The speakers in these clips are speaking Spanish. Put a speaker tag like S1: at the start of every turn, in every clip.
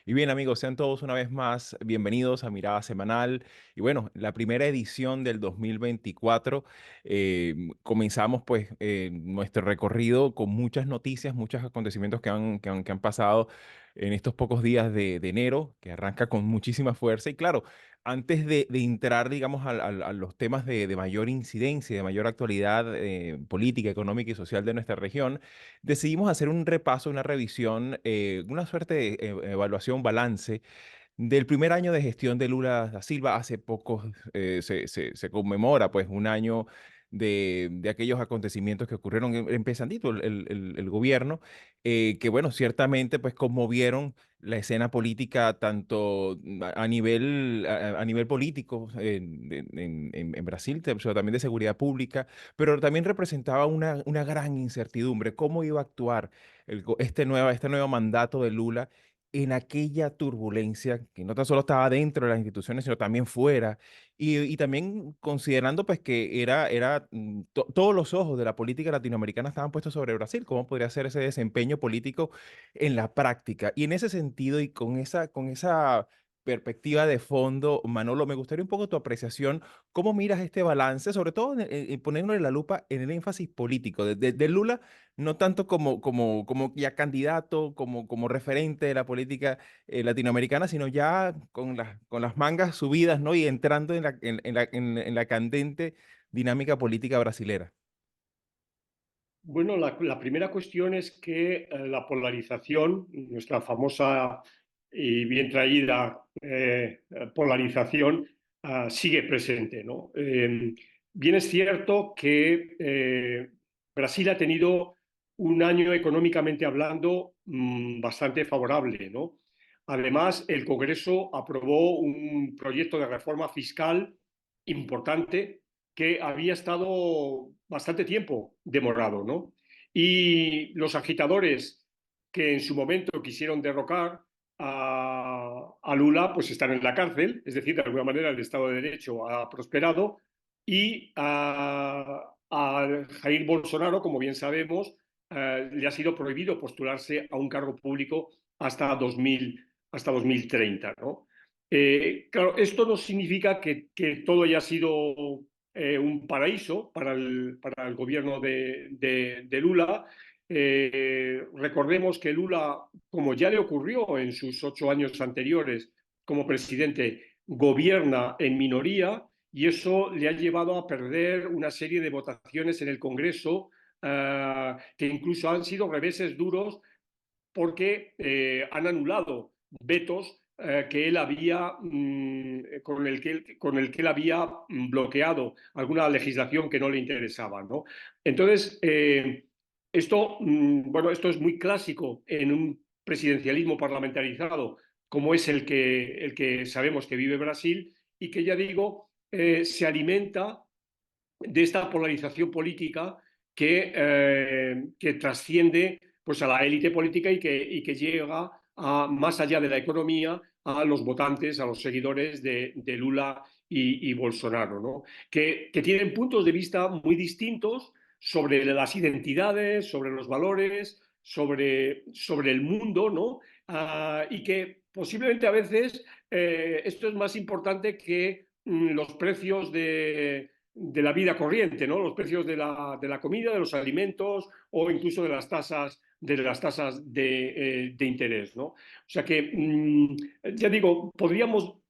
S1: Y bien, amigos, sean todos una vez más bienvenidos a Mirada Semanal. Y bueno, la primera edición del 2024. Comenzamos pues nuestro recorrido con muchas noticias, muchos acontecimientos que han pasado en estos pocos días de enero, que arranca con muchísima fuerza. Y claro, antes de entrar, digamos, a los temas de mayor incidencia, de mayor actualidad política, económica y social de nuestra región, decidimos hacer un repaso, una revisión, una suerte de evaluación, balance del primer año de gestión de Lula da Silva. Hace poco se conmemora pues un año de aquellos acontecimientos que ocurrieron empezandito el gobierno, que bueno, ciertamente pues conmovieron la escena política tanto a nivel político en Brasil, pero también de seguridad pública, pero también representaba una gran incertidumbre. ¿Cómo iba a actuar este nuevo mandato de Lula en aquella turbulencia que no tan solo estaba dentro de las instituciones, sino también fuera? Y también considerando pues que todos los ojos de la política latinoamericana estaban puestos sobre Brasil? ¿Cómo podría ser ese desempeño político en la práctica? Y en ese sentido y con esa perspectiva de fondo, Manolo, me gustaría un poco tu apreciación. ¿Cómo miras este balance, sobre todo poniéndole la lupa en el énfasis político de Lula, no tanto como ya candidato, como referente de la política latinoamericana, sino ya con las mangas subidas, ¿no? Y entrando en la candente dinámica política brasilera?
S2: Bueno, la primera cuestión es que la polarización, nuestra famosa y bien traída polarización, sigue presente, ¿no? Bien es cierto que Brasil ha tenido un año económicamente hablando bastante favorable, ¿no? Además, el Congreso aprobó un proyecto de reforma fiscal importante que había estado bastante tiempo demorado, ¿no? Y los agitadores que en su momento quisieron derrocar a Lula, pues están en la cárcel, es decir, de alguna manera el Estado de Derecho ha prosperado y a Jair Bolsonaro, como bien sabemos, le ha sido prohibido postularse a un cargo público hasta 2030, ¿no? Claro, esto no significa que todo haya sido un paraíso para el gobierno de Lula. Recordemos que Lula, como ya le ocurrió en sus 8 años anteriores como presidente, gobierna en minoría y eso le ha llevado a perder una serie de votaciones en el Congreso que incluso han sido reveses duros porque han anulado vetos que él había, con el que él había bloqueado alguna legislación que no le interesaba, ¿no? Entonces, esto es muy clásico en un presidencialismo parlamentarizado como es el que sabemos que vive Brasil y que, ya digo, se alimenta de esta polarización política que trasciende pues, a la élite política y que llega más allá de la economía a los votantes, a los seguidores de Lula y Bolsonaro, ¿no? Que tienen puntos de vista muy distintos sobre las identidades, sobre los valores, sobre el mundo, ¿no? Y que posiblemente a veces esto es más importante que los precios de la vida corriente, ¿no? Los precios de la comida, de los alimentos o incluso de las tasas de interés, ¿no? O sea que, ya digo,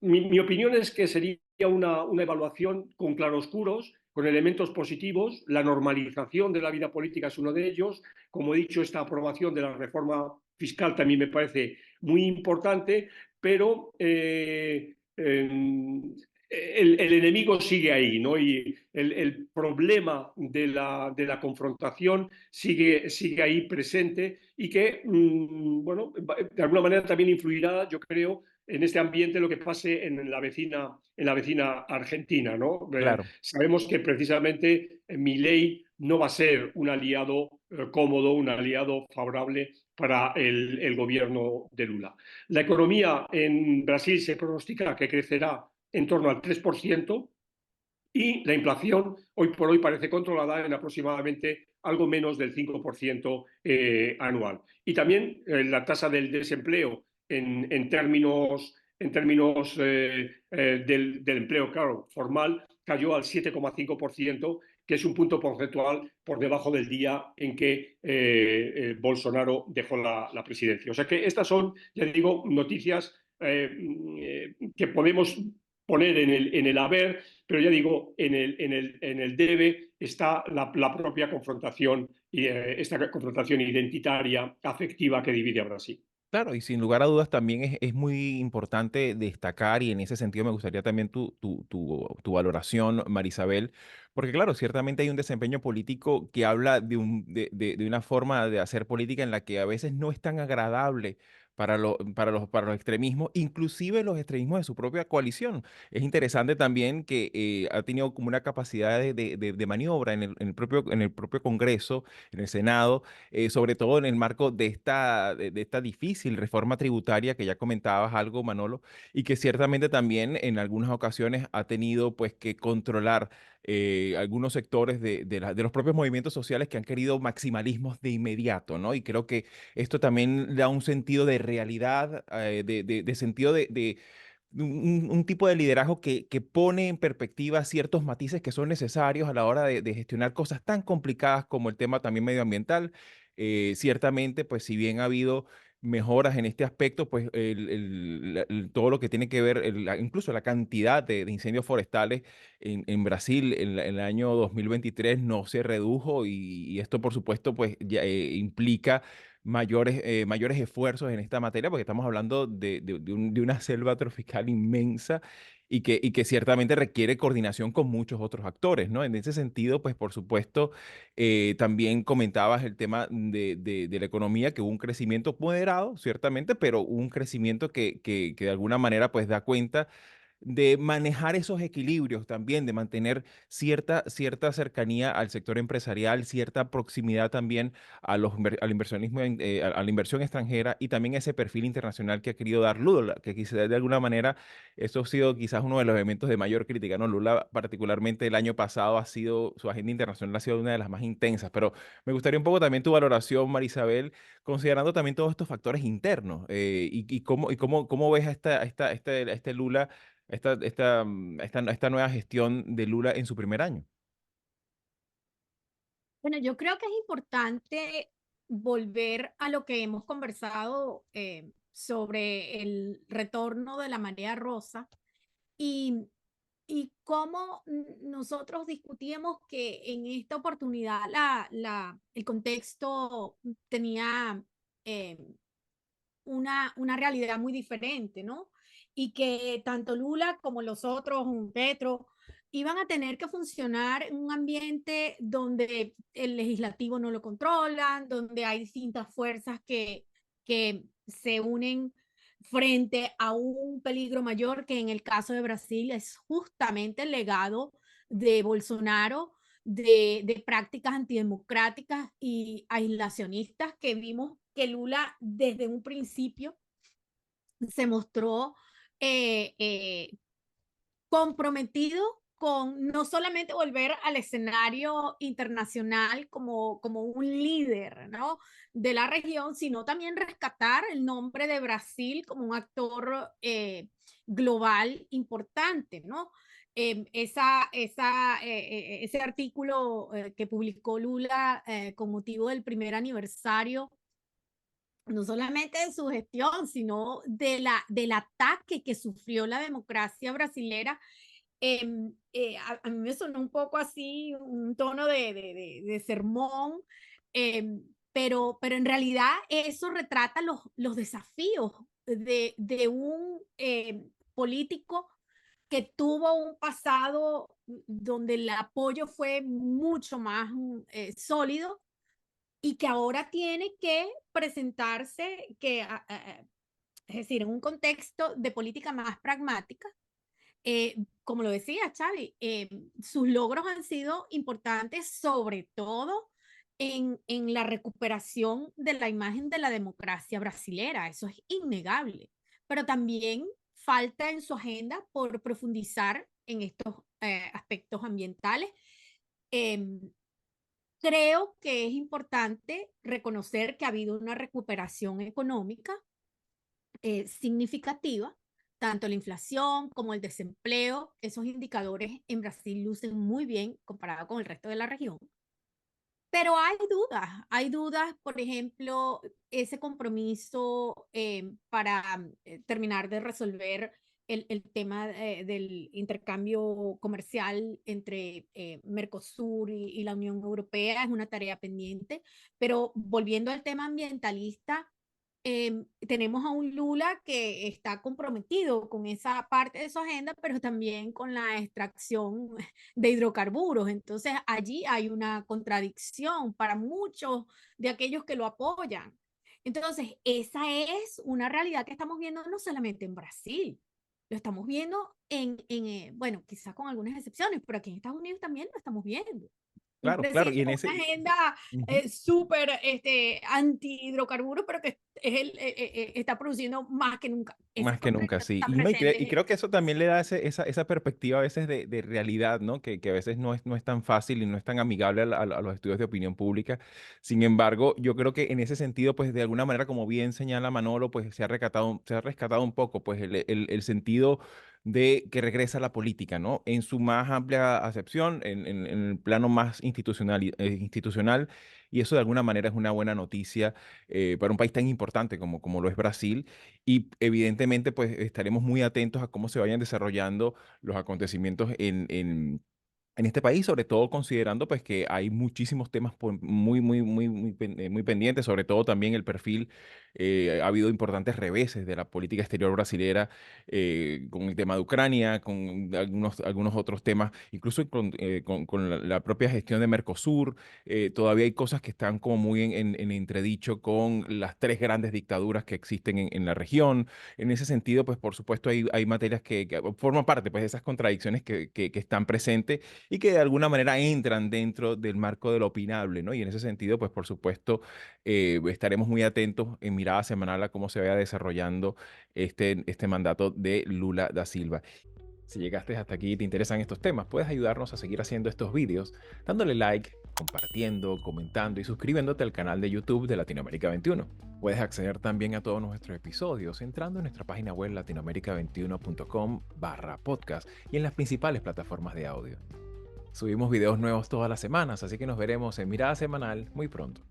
S2: mi opinión es que sería una evaluación con claroscuros, con elementos positivos. La normalización de la vida política es uno de ellos. Como he dicho, esta aprobación de la reforma fiscal también me parece muy importante, pero el enemigo sigue ahí, ¿no? Y el problema de la confrontación sigue ahí presente y que, bueno, de alguna manera también influirá, yo creo, en este ambiente lo que pase en la vecina Argentina, ¿no?
S1: Claro.
S2: Sabemos que precisamente Milei no va a ser un aliado cómodo, un aliado favorable para el gobierno de Lula. La economía en Brasil se pronostica que crecerá en torno al 3% y la inflación hoy por hoy parece controlada en aproximadamente algo menos del 5% anual. Y también la tasa del desempleo en términos del empleo, claro, formal, cayó al 7,5%, que es un punto porcentual por debajo del día en que Bolsonaro dejó la presidencia. O sea que estas son, ya digo, noticias que podemos poner en el haber, pero ya digo, en el debe está la propia confrontación, esta confrontación identitaria, afectiva que divide a Brasil.
S1: Claro, y sin lugar a dudas también es muy importante destacar, y en ese sentido me gustaría también tu valoración, Marisabel, porque claro, ciertamente hay un desempeño político que habla de una forma de hacer política en la que a veces no es tan agradable para los extremismos, inclusive los extremismos de su propia coalición. Es interesante también que ha tenido como una capacidad de maniobra en el propio Congreso, en el Senado, sobre todo en el marco de esta difícil reforma tributaria que ya comentabas algo, Manolo, y que ciertamente también en algunas ocasiones ha tenido pues que controlar algunos sectores de los propios movimientos sociales que han querido maximalismos de inmediato, ¿no? Y creo que esto también da un sentido de realidad, de sentido de un tipo de liderazgo que pone en perspectiva ciertos matices que son necesarios a la hora de gestionar cosas tan complicadas como el tema también medioambiental. Ciertamente, pues si bien ha habido mejoras en este aspecto, pues todo lo que tiene que ver, incluso la cantidad de incendios forestales en Brasil en el año 2023 no se redujo y esto por supuesto pues ya, implica mayores esfuerzos en esta materia, porque estamos hablando de una selva tropical inmensa y que ciertamente requiere coordinación con muchos otros actores, ¿no? En ese sentido, pues por supuesto, también comentabas el tema de la economía, que hubo un crecimiento moderado, ciertamente, pero hubo un crecimiento que de alguna manera pues da cuenta de manejar esos equilibrios también, de mantener cierta cercanía al sector empresarial, cierta proximidad también al inversionismo, a la inversión extranjera y también ese perfil internacional que ha querido dar Lula, que quizás de alguna manera eso ha sido quizás uno de los elementos de mayor crítica, ¿no? Lula particularmente el año pasado ha sido, su agenda internacional ha sido una de las más intensas, pero me gustaría un poco también tu valoración, Marisabel, considerando también todos estos factores internos cómo ves a este Lula esta nueva gestión de Lula en su primer año.
S3: Bueno, yo creo que es importante volver a lo que hemos conversado sobre el retorno de la marea rosa y, y cómo nosotros discutíamos que en esta oportunidad el contexto tenía eh, una realidad muy diferente, ¿no? Y que tanto Lula como los otros, un Petro, iban a tener que funcionar en un ambiente donde el legislativo no lo controlan, donde hay distintas fuerzas que se unen frente a un peligro mayor que en el caso de Brasil es justamente el legado de Bolsonaro, de prácticas antidemocráticas y aislacionistas que vimos que Lula desde un principio se mostró eh, eh, comprometido con no solamente volver al escenario internacional como un líder, ¿no? De la región, sino también rescatar el nombre de Brasil como un actor global importante, ¿no? Ese artículo que publicó Lula con motivo del primer aniversario no solamente de su gestión, sino del ataque que sufrió la democracia brasilera. A mí me sonó un poco así, un tono de sermón, pero en realidad eso retrata los desafíos de un político que tuvo un pasado donde el apoyo fue mucho más sólido y que ahora tiene que presentarse, es decir, en un contexto de política más pragmática. Como lo decía Charlie, sus logros han sido importantes, sobre todo en la recuperación de la imagen de la democracia brasilera, eso es innegable, pero también falta en su agenda por profundizar en estos aspectos ambientales. Eh, Creo que es importante reconocer que ha habido una recuperación económica, significativa. Tanto la inflación como el desempleo, esos indicadores en Brasil lucen muy bien comparado con el resto de la región. Pero hay dudas, por ejemplo, ese compromiso para terminar de resolver el tema del intercambio comercial entre Mercosur y la Unión Europea es una tarea pendiente. Pero volviendo al tema ambientalista, tenemos a un Lula que está comprometido con esa parte de su agenda, pero también con la extracción de hidrocarburos. Entonces, allí hay una contradicción para muchos de aquellos que lo apoyan. Entonces, esa es una realidad que estamos viendo no solamente en Brasil, lo estamos viendo bueno, quizás con algunas excepciones, pero aquí en Estados Unidos también lo estamos viendo. Un
S1: Claro, claro, y
S3: presidente
S1: en
S3: con
S1: ese...
S3: una agenda
S1: Ujú.
S3: súper anti-hidrocarburos, pero que él está produciendo más que nunca. Ese
S1: Más que nunca,
S3: compromiso
S1: sí.
S3: está
S1: Y, no, y
S3: presente.
S1: creo que eso también le da esa perspectiva a veces de realidad, ¿no? Que a veces no es tan fácil y no es tan amigable a los estudios de opinión pública. Sin embargo, yo creo que en ese sentido, pues de alguna manera, como bien señala Manolo, pues se ha rescatado un poco, pues el sentido de que regresa a la política, ¿no? En su más amplia acepción, en el plano más institucional, y eso de alguna manera es una buena noticia para un país tan importante como lo es Brasil. Y evidentemente, pues estaremos muy atentos a cómo se vayan desarrollando los acontecimientos en este país, sobre todo considerando pues que hay muchísimos temas muy pendientes, sobre todo también el perfil, ha habido importantes reveses de la política exterior brasilera con el tema de Ucrania, con algunos otros temas, incluso con la propia gestión de Mercosur. Todavía hay cosas que están como muy en entredicho con las tres grandes dictaduras que existen en la región. En ese sentido, pues por supuesto hay materias que forman parte pues, de esas contradicciones que están presentes y que de alguna manera entran dentro del marco de lo opinable, ¿no? Y en ese sentido, pues por supuesto, estaremos muy atentos en mirada semanal a cómo se vaya desarrollando este mandato de Lula da Silva. Si llegaste hasta aquí y te interesan estos temas, puedes ayudarnos a seguir haciendo estos vídeos dándole like, compartiendo, comentando y suscribiéndote al canal de YouTube de Latinoamérica 21. Puedes acceder también a todos nuestros episodios entrando en nuestra página web latinoamerica21.com/podcast y en las principales plataformas de audio. Subimos videos nuevos todas las semanas, así que nos veremos en Mirada Semanal muy pronto.